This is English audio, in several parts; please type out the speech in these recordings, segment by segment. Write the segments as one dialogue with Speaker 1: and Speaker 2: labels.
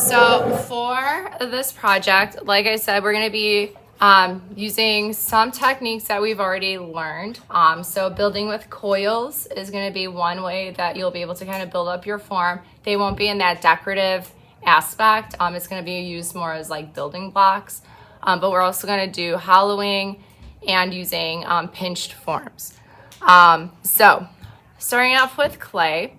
Speaker 1: So for this project, like I said, we're going to be using some techniques that we've already learned. So building with coils is going to be one way that you'll be able to kind of build up your form. They won't be in that decorative aspect. It's going to be used more as like building blocks. But we're also going to do hollowing and using pinched forms. So starting off with clay.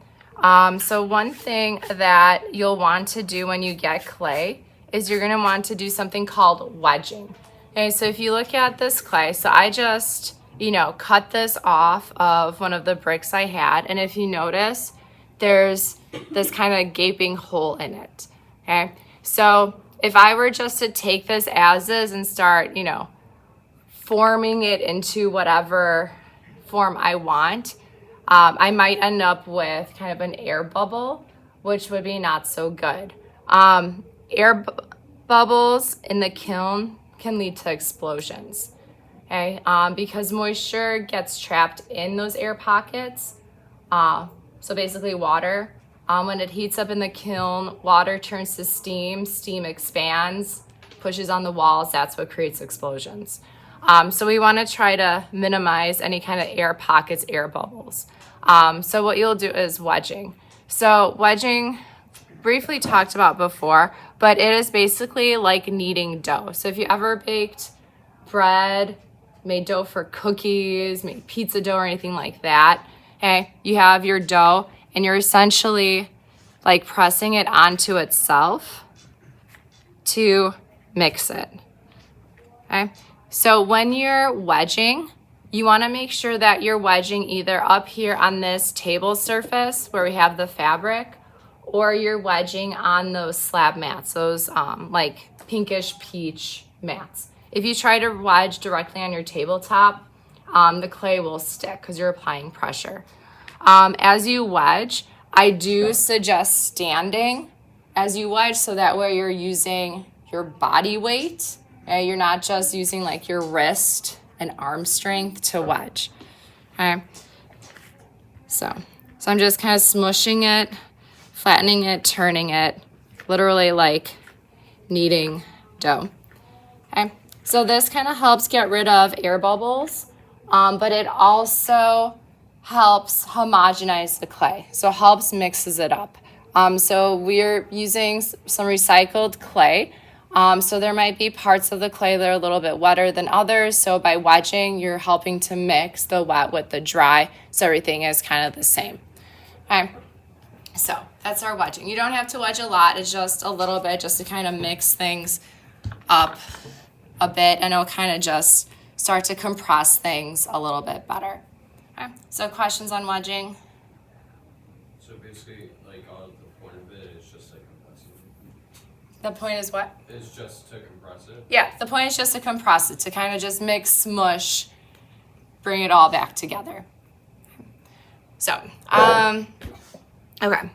Speaker 1: So one thing that you'll want to do when you get clay is you're going to want to do something called wedging. Okay, so if you look at this clay, so I just, cut this off of one of the bricks I had. And if you notice, there's this kind of gaping hole in it. Okay, so if I were just to take this as is and start, forming it into whatever form I want, I might end up with kind of an air bubble, which would be not so good. Bubbles in the kiln can lead to explosions, okay? Because moisture gets trapped in those air pockets. So basically water. When it heats up in the kiln, water turns to steam, steam expands, pushes on the walls, that's what creates explosions. So we want to try to minimize any kind of air pockets, air bubbles. So what you'll do is wedging. So wedging, briefly talked about before, but it is basically like kneading dough. So if you ever baked bread, made dough for cookies, made pizza dough or anything like that, okay, you have your dough and you're essentially like pressing it onto itself to mix it, okay? So when you're wedging, you want to make sure that you're wedging either up here on this table surface where we have the fabric, or you're wedging on those slab mats, those like pinkish peach mats. If you try to wedge directly on your tabletop, the clay will stick because you're applying pressure. As you wedge, I do suggest standing as you wedge so that way you're using your body weight. Okay? You're not just using like your wrist and arm strength to wedge. Okay. So I'm just kind of smushing it, flattening it, turning it, literally like kneading dough. Okay. So this kind of helps get rid of air bubbles, but it also helps homogenize the clay. So helps mixes it up. So we're using some recycled clay. So there might be parts of the clay that are a little bit wetter than others. So by wedging, you're helping to mix the wet with the dry. So everything is kind of the same. Okay. So that's our wedging. You don't have to wedge a lot. It's just a little bit just to kind of mix things up a bit. And it'll kind of just start to compress things a little bit better. Okay. So questions on wedging?
Speaker 2: So basically, like, the point of it is just to compress it.
Speaker 1: The point is what?
Speaker 2: It's just to compress it?
Speaker 1: Yeah, the point is just to compress it, to kind of just mix, smush, bring it all back together. So, okay.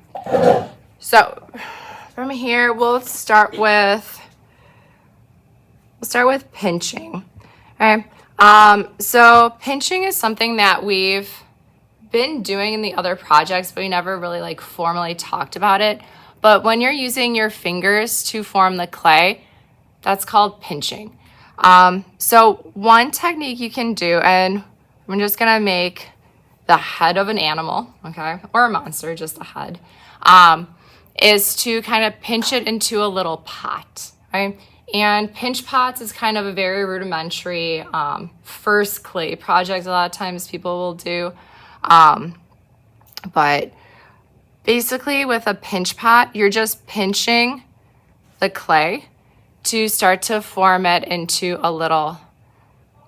Speaker 1: So, from here, we'll start with pinching. Okay. So pinching is something that we've been doing in the other projects, but we never really like formally talked about it. But when you're using your fingers to form the clay, that's called pinching. So one technique you can do, and I'm just gonna make the head of an animal, okay, or a monster, just a head, is to kind of pinch it into a little pot, right? And pinch pots is kind of a very rudimentary first clay project a lot of times people will do. But basically with a pinch pot, you're just pinching the clay to start to form it into a little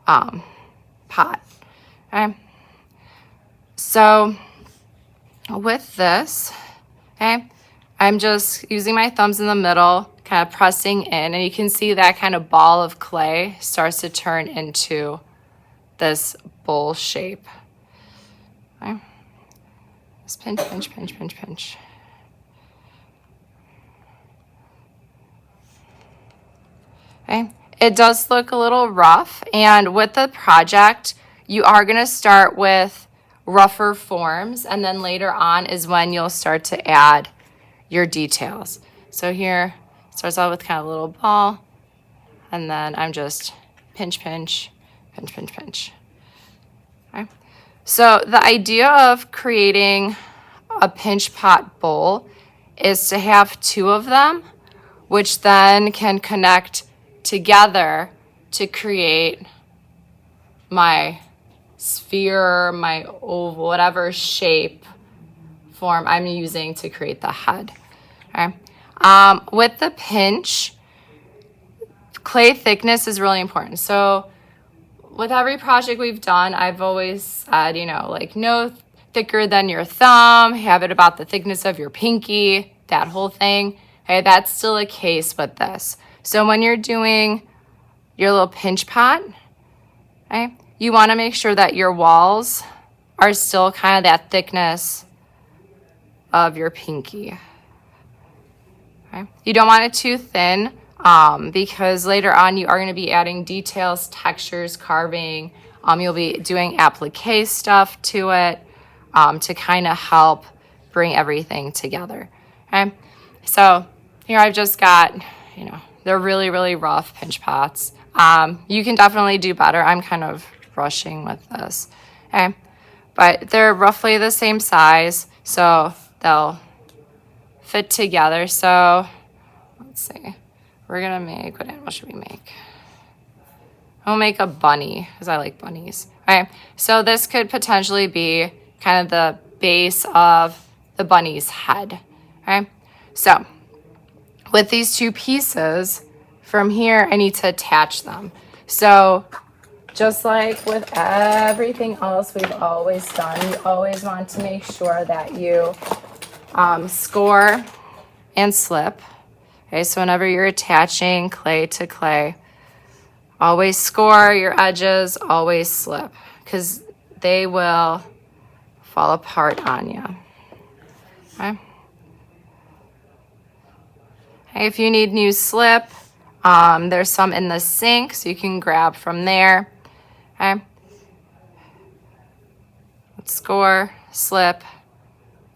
Speaker 1: pot. Okay. So with this, okay, I'm just using my thumbs in the middle, kind of pressing in, and you can see that kind of ball of clay starts to turn into this bowl shape. Okay. Just pinch, pinch, pinch, pinch, pinch. Okay. It does look a little rough, and with the project, you are going to start with rougher forms, and then later on is when you'll start to add your details. So here, Starts out with kind of a little ball, and then I'm just pinch, pinch, pinch, pinch, pinch. Okay. So the idea of creating a pinch pot bowl is to have two of them, which then can connect together to create my sphere, my oval, whatever shape form I'm using to create the head. Okay. With the pinch, clay thickness is really important. So with every project we've done, I've always said, like no thicker than your thumb, have it about the thickness of your pinky, that whole thing. Okay, that's still a case with this. So when you're doing your little pinch pot, okay, you want to make sure that your walls are still kind of that thickness of your pinky. Okay. You don't want it too thin because later on you are going to be adding details, textures, carving. You'll be doing applique stuff to it to kind of help bring everything together. Okay. So here I've just got, they're really, really rough pinch pots. You can definitely do better. I'm kind of rushing with this. Okay. But they're roughly the same size, so they'll fit together. So let's see. We're going to make, what animal should we make? I'll make a bunny because I like bunnies. Okay. So this could potentially be kind of the base of the bunny's head. Okay. So with these two pieces, from here, I need to attach them. So just like with everything else we've always done, you always want to make sure that you score and slip. Okay, so whenever you're attaching clay to clay, always score your edges, always slip, because they will fall apart on you. Okay. Okay, if you need new slip, there's some in the sink, so you can grab from there. Okay. Let's score, slip,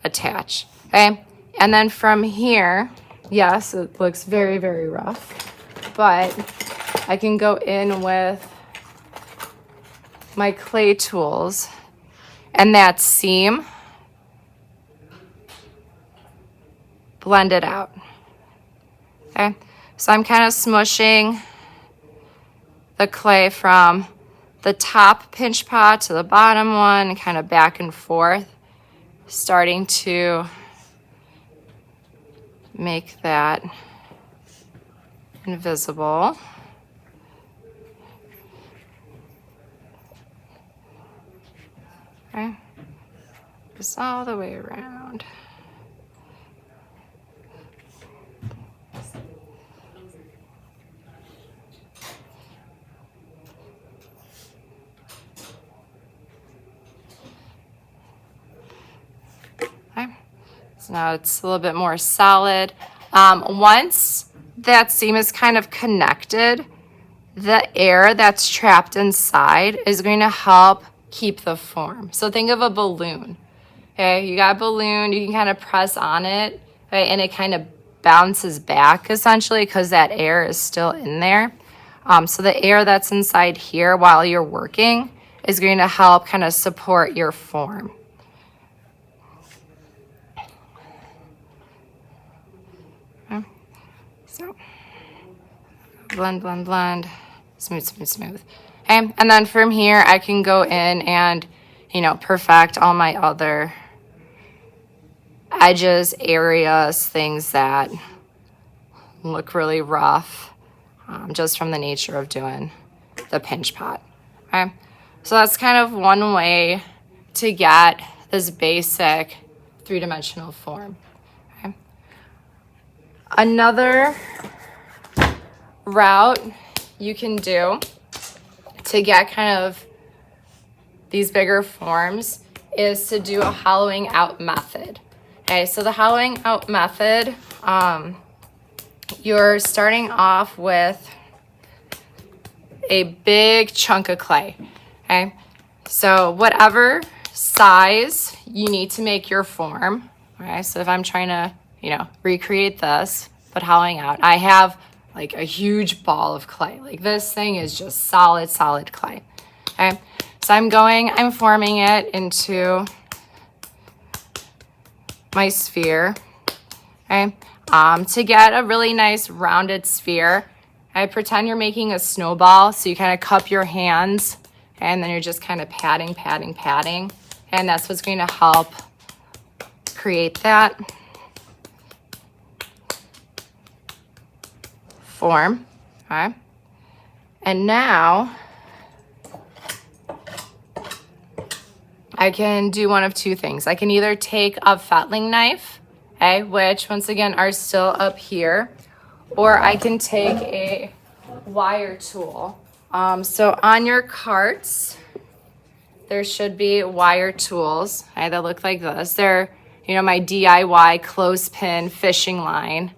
Speaker 1: attach. Okay. And then from here, yes, it looks very, very rough, but I can go in with my clay tools and that seam, blend it out. Okay. So I'm kind of smushing the clay from the top pinch pot to the bottom one, kind of back and forth, starting to make that invisible. Okay, just all the way around. So now it's a little bit more solid. Once that seam is kind of connected, the air that's trapped inside is going to help keep the form. So think of a balloon. Okay, you got a balloon, you can kind of press on it, right, and it kind of bounces back essentially because that air is still in there. So the air that's inside here while you're working is going to help kind of support your form. So blend, blend, blend, smooth, smooth, smooth. Okay, and then from here I can go in and, perfect all my other edges, areas, things that look really rough, just from the nature of doing the pinch pot. Okay, so that's kind of one way to get this basic three-dimensional form. Another route you can do to get kind of these bigger forms is to do a hollowing out method. Okay, so the hollowing out method, you're starting off with a big chunk of clay. Okay, so whatever size you need to make your form. Okay, so if I'm trying to recreate this, but hollowing out. I have like a huge ball of clay. Like this thing is just solid, solid clay. Okay, so I'm forming it into my sphere. Okay, to get a really nice rounded sphere, I pretend you're making a snowball. So you kind of cup your hands, and then you're just kind of patting, patting, patting. And that's what's going to help create that form. Okay. And now I can do one of two things. I can either take a fettling knife, okay, which once again are still up here, or I can take a wire tool. So on your carts, there should be wire tools, okay, that look like this. They're, you know, my DIY clothespin fishing line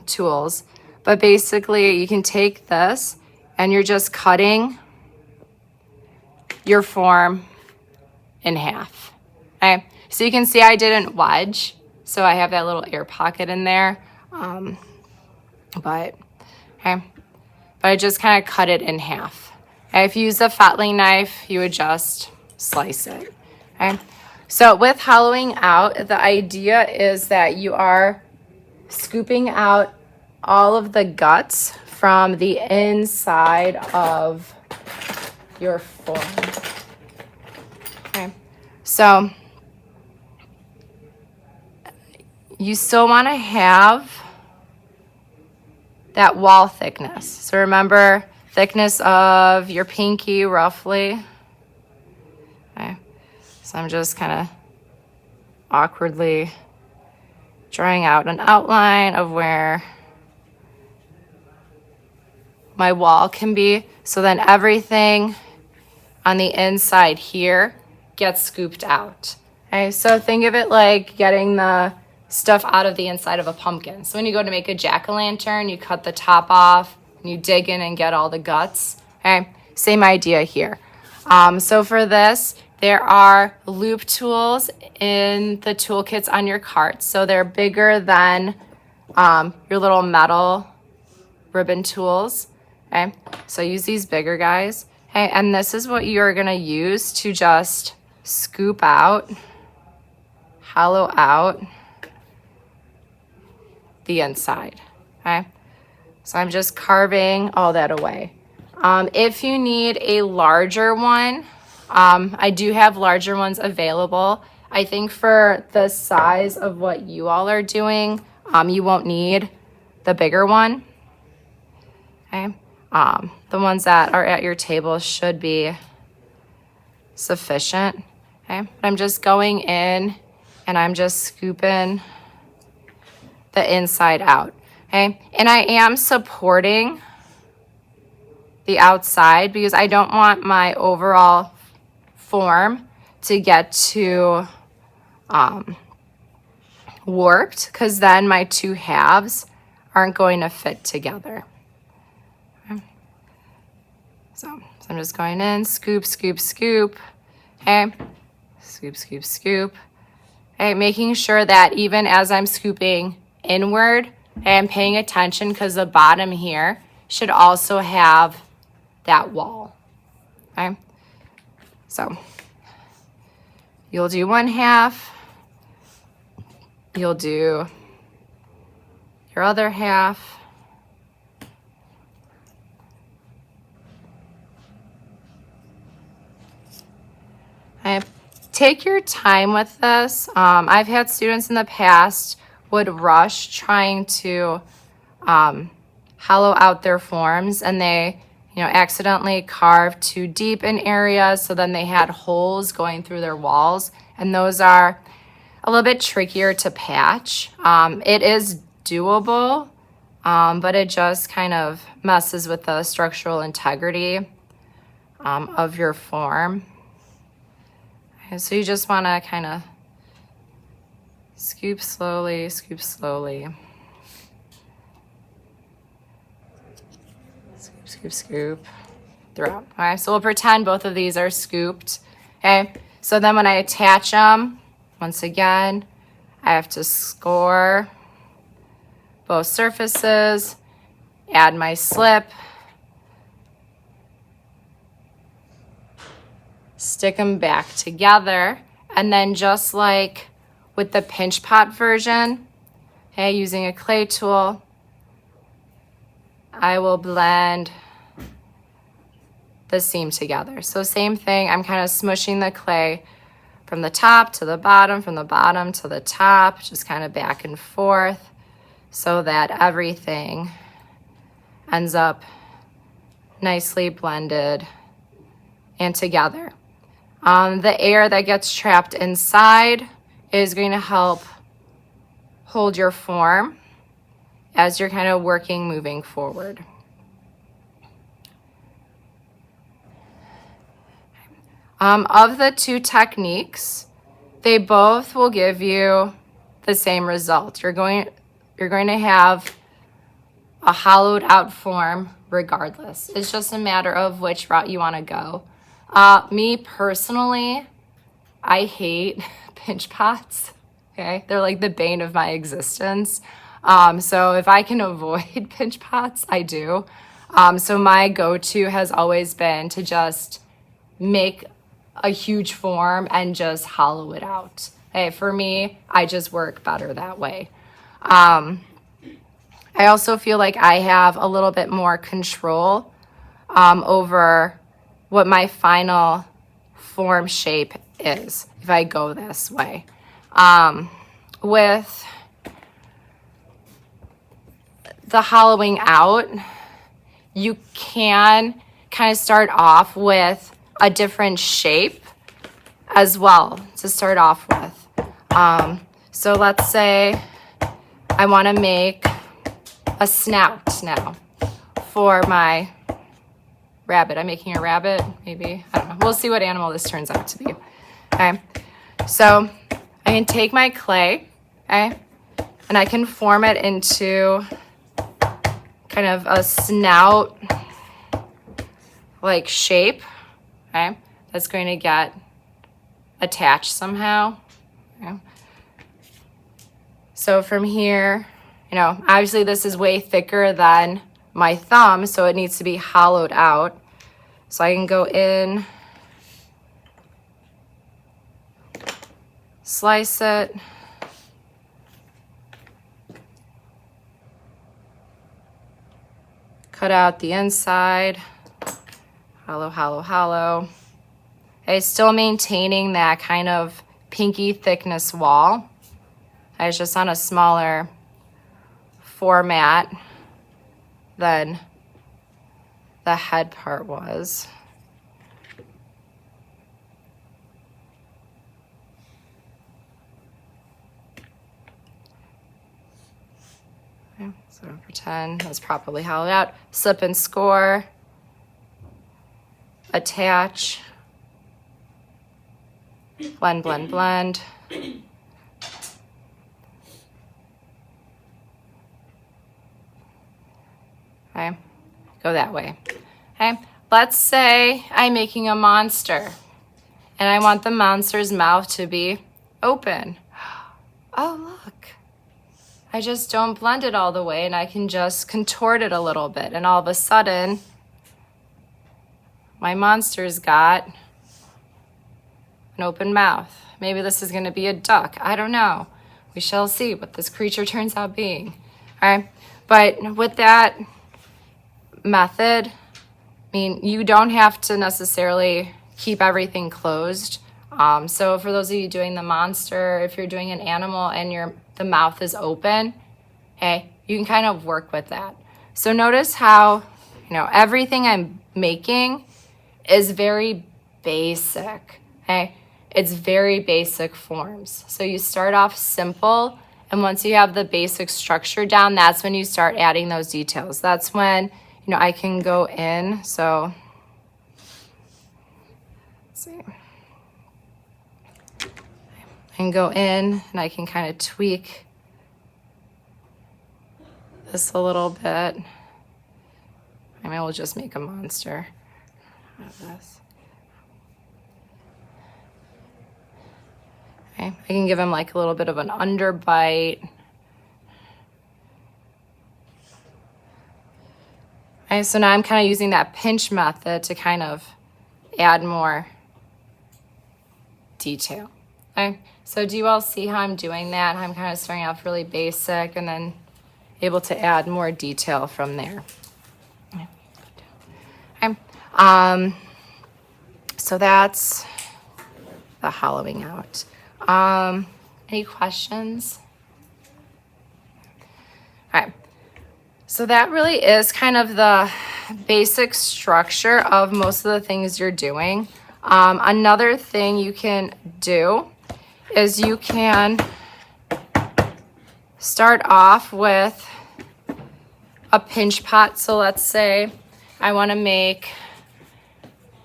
Speaker 1: tools. But basically, you can take this and you're just cutting your form in half. Okay, so you can see I didn't wedge, so I have that little air pocket in there. But I just kind of cut it in half. Okay, if you use a fettling knife, you would just slice it. Okay, so with hollowing out, the idea is that you are scooping out all of the guts from the inside of your form. Okay, so you still want to have that wall thickness. So remember, thickness of your pinky roughly. Okay, so I'm just kind of awkwardly drawing out an outline of where my wall can be, so then everything on the inside here gets scooped out. Okay, so think of it like getting the stuff out of the inside of a pumpkin. So when you go to make a jack-o'-lantern, you cut the top off, and you dig in and get all the guts. Okay, same idea here. So for this, there are loop tools in the toolkits on your cart. So they're bigger than your little metal ribbon tools. Okay, so use these bigger guys. Okay, and this is what you're gonna use to just scoop out, hollow out the inside. Okay, so I'm just carving all that away. If you need a larger one, I do have larger ones available. I think for the size of what you all are doing, you won't need the bigger one. Okay, the ones that are at your table should be sufficient. Okay, but I'm just going in and I'm just scooping the inside out. Okay, and I am supporting the outside because I don't want my overall form to get too warped, because then my two halves aren't going to fit together. Okay. So I'm just going in, scoop, scoop, scoop. Okay, scoop, scoop, scoop. Okay, making sure that even as I'm scooping inward, I'm paying attention because the bottom here should also have that wall. Okay, so you'll do one half, you'll do your other half, okay. Take your time with this. I've had students in the past would rush trying to hollow out their forms, and they, you know, accidentally carved too deep in areas, so then they had holes going through their walls, and those are a little bit trickier to patch. It is doable, but it just kind of messes with the structural integrity of your form. Okay, so you just want to kind of scoop slowly, scoop slowly. Scoop, scoop, scoop throughout. All right, so we'll pretend both of these are scooped. Okay, so then when I attach them, once again, I have to score both surfaces, add my slip, stick them back together, and then just like with the pinch pot version, okay, using a clay tool, I will blend the seam together. So same thing, I'm kind of smushing the clay from the top to the bottom, from the bottom to the top, just kind of back and forth so that everything ends up nicely blended and together. The air that gets trapped inside is going to help hold your form as you're kind of working, moving forward. Of the two techniques, they both will give you the same result. You're going to have a hollowed out form regardless. It's just a matter of which route you want to go. Me personally, I hate pinch pots. Okay, they're like the bane of my existence. So if I can avoid pinch pots, I do. So my go-to has always been to just make a huge form and just hollow it out. Hey, for me, I just work better that way. I also feel like I have a little bit more control over what my final form shape is if I go this way. With the hollowing out, you can kind of start off with a different shape as well to start off with. So let's say I want to make a snout now for my rabbit. I'm making a rabbit, maybe. I don't know. We'll see what animal this turns out to be. Okay. So I can take my clay, okay, and I can form it into kind of a snout like shape. Okay, that's going to get attached somehow. Okay. So from here, obviously this is way thicker than my thumb, so it needs to be hollowed out. So I can go in, slice it, cut out the inside. Hollow, hollow, hollow. Okay, still maintaining that kind of pinky thickness wall. It's just on a smaller format than the head part was. Okay, so pretend that's properly hollowed out. Slip and score. Attach, blend, blend, blend. Okay, go that way. Okay, let's say I'm making a monster and I want the monster's mouth to be open. Oh, look, I just don't blend it all the way and I can just contort it a little bit, and all of a sudden, my monster's got an open mouth. Maybe this is going to be a duck. I don't know. We shall see what this creature turns out being. All right. But with that method, you don't have to necessarily keep everything closed. So for those of you doing the monster, if you're doing an animal and the mouth is open, hey, you can kind of work with that. So notice how, everything I'm making is very basic, okay? It's very basic forms. So you start off simple, and once you have the basic structure down, that's when you start adding those details. That's when, I can go in. So, let's see. I can go in and I can kind of tweak this a little bit. We'll just make a monster out of this. Okay, I can give him like a little bit of an underbite. Okay, so now I'm kind of using that pinch method to kind of add more detail. Okay, so do you all see how I'm doing that? I'm kind of starting off really basic and then able to add more detail from there. Okay. So that's the hollowing out. Any questions? All right. So that really is kind of the basic structure of most of the things you're doing. Another thing you can do is you can start off with a pinch pot. So let's say I want to make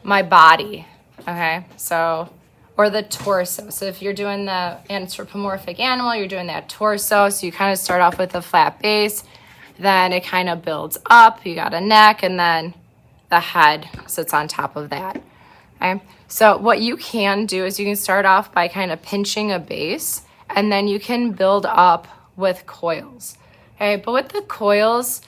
Speaker 1: my body, okay? So, or the torso. So if you're doing the anthropomorphic animal, you're doing that torso. So you kind of start off with a flat base, then it kind of builds up. You got a neck, and then the head sits on top of that, okay? So what you can do is you can start off by kind of pinching a base, and then you can build up with coils, okay? But with the coils,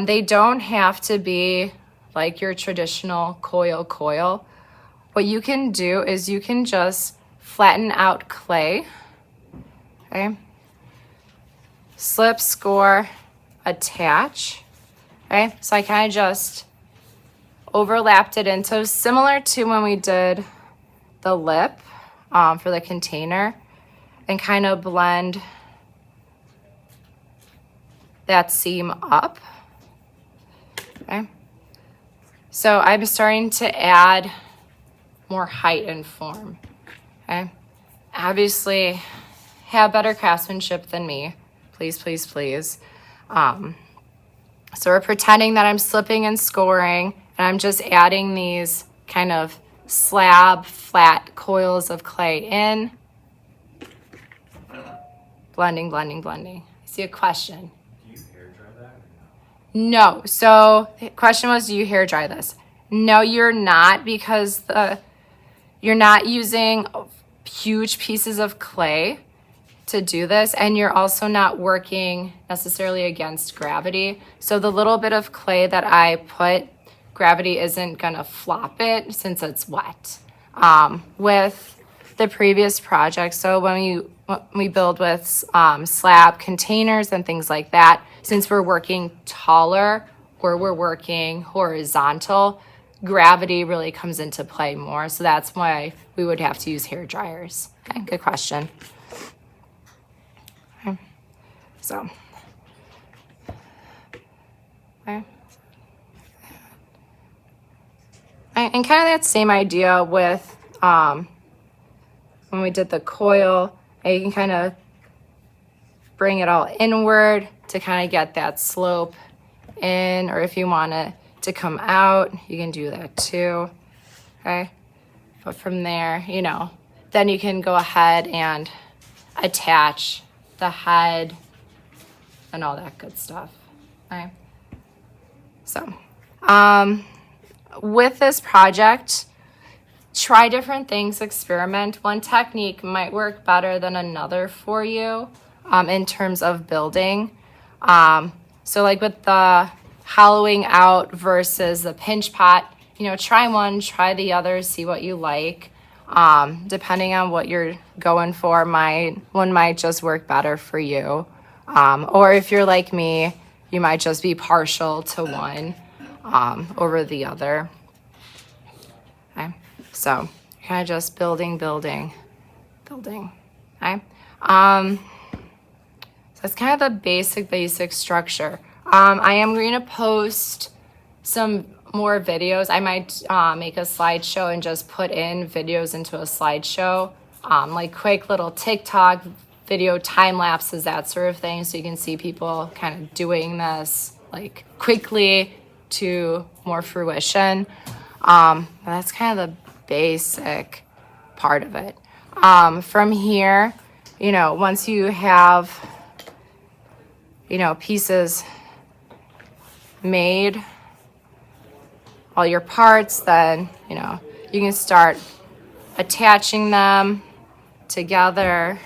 Speaker 1: they don't have to be like your traditional coil. What you can do is you can just flatten out clay, okay? Slip, score, attach, okay? So I kind of just overlapped it in. So similar to when we did the lip for the container, and kind of blend that seam up, okay? So I'm starting to add more height and form, okay? Obviously, have better craftsmanship than me. Please, please, please. So we're pretending that I'm slipping and scoring, and I'm just adding these kind of slab, flat coils of clay in. Blending, blending, blending. I see a question.
Speaker 2: Do you hair dry that or
Speaker 1: No. So the question was, do you hair dry this? No, you're not, because you're not using huge pieces of clay to do this, and you're also not working necessarily against gravity. So the little bit of clay that I put, gravity isn't gonna flop it since it's wet. With the previous project, so when we build with slab containers and things like that, since we're working taller or we're working horizontal, gravity really comes into play more. So that's why we would have to use hair dryers. Okay, good question. Okay. So, okay. And kind of that same idea with when we did the coil, and you can kind of bring it all inward to kind of get that slope in, or if you want it to come out, you can do that too, okay? But from there, you know, then you can go ahead and attach the head and all that good stuff, okay? So, with this project, try different things, experiment. One technique might work better than another for you in terms of building. So like with the hollowing out versus the pinch pot, you know, try one, try the other, see what you like. Depending on what you're going for, one might just work better for you. Or if you're like me, you might just be partial to one over the other. Okay, so kind of just building, okay? So it's kind of the basic structure. I am going to post some more videos. I might make a slideshow and just put in videos into a slideshow, like quick little TikTok video time lapses, that sort of thing, so you can see people kind of doing this like quickly to more fruition. That's kind of the basic part of it. From here, you know, once you have, you know, pieces made, all your parts, then, you know, you can start attaching them together.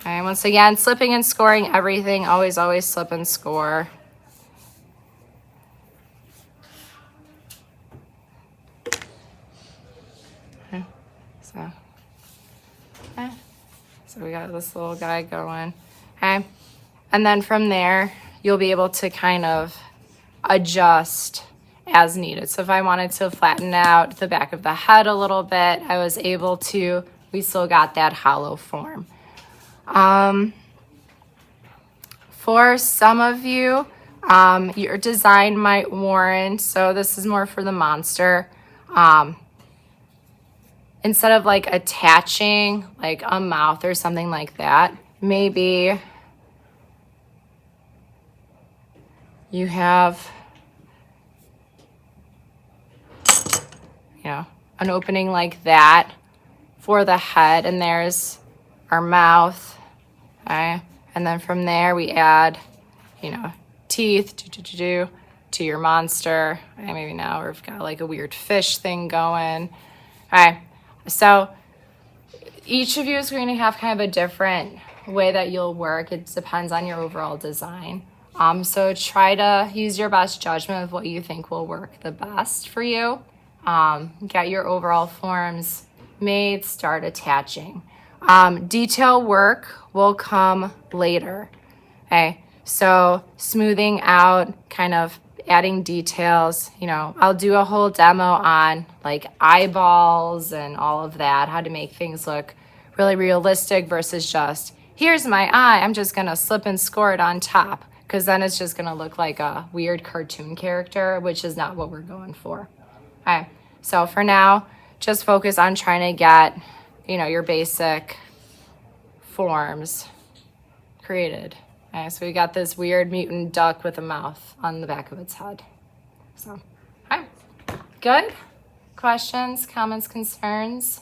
Speaker 1: Okay, once again, slipping and scoring everything. Always, always slip and score. Okay, so we got this little guy going. Okay, and then from there, you'll be able to kind of adjust as needed. So if I wanted to flatten out the back of the head a little bit, I was able to. We still got that hollow form. For some of you, your design might warrant, so this is more for the monster, instead of like attaching like a mouth or something like that, maybe you have, you know, an opening like that for the head, and there's our mouth, okay? And then from there we add, you know, teeth to your monster. Okay, maybe now we've got like a weird fish thing going. Okay, so each of you is going to have kind of a different way that you'll work. It depends on your overall design. So try to use your best judgment of what you think will work the best for you. Get your overall forms made, start attaching. Detail work will come later. Okay, so smoothing out, kind of adding details, you know, I'll do a whole demo on like eyeballs and all of that, how to make things look really realistic versus just, here's my eye, I'm just gonna slip and score it on top, because then it's just gonna look like a weird cartoon character, which is not what we're going for. Okay, so for now, just focus on trying to get, you know, your basic forms created. Okay, so we got this weird mutant duck with a mouth on the back of its head. So, okay, good. Questions, comments, concerns?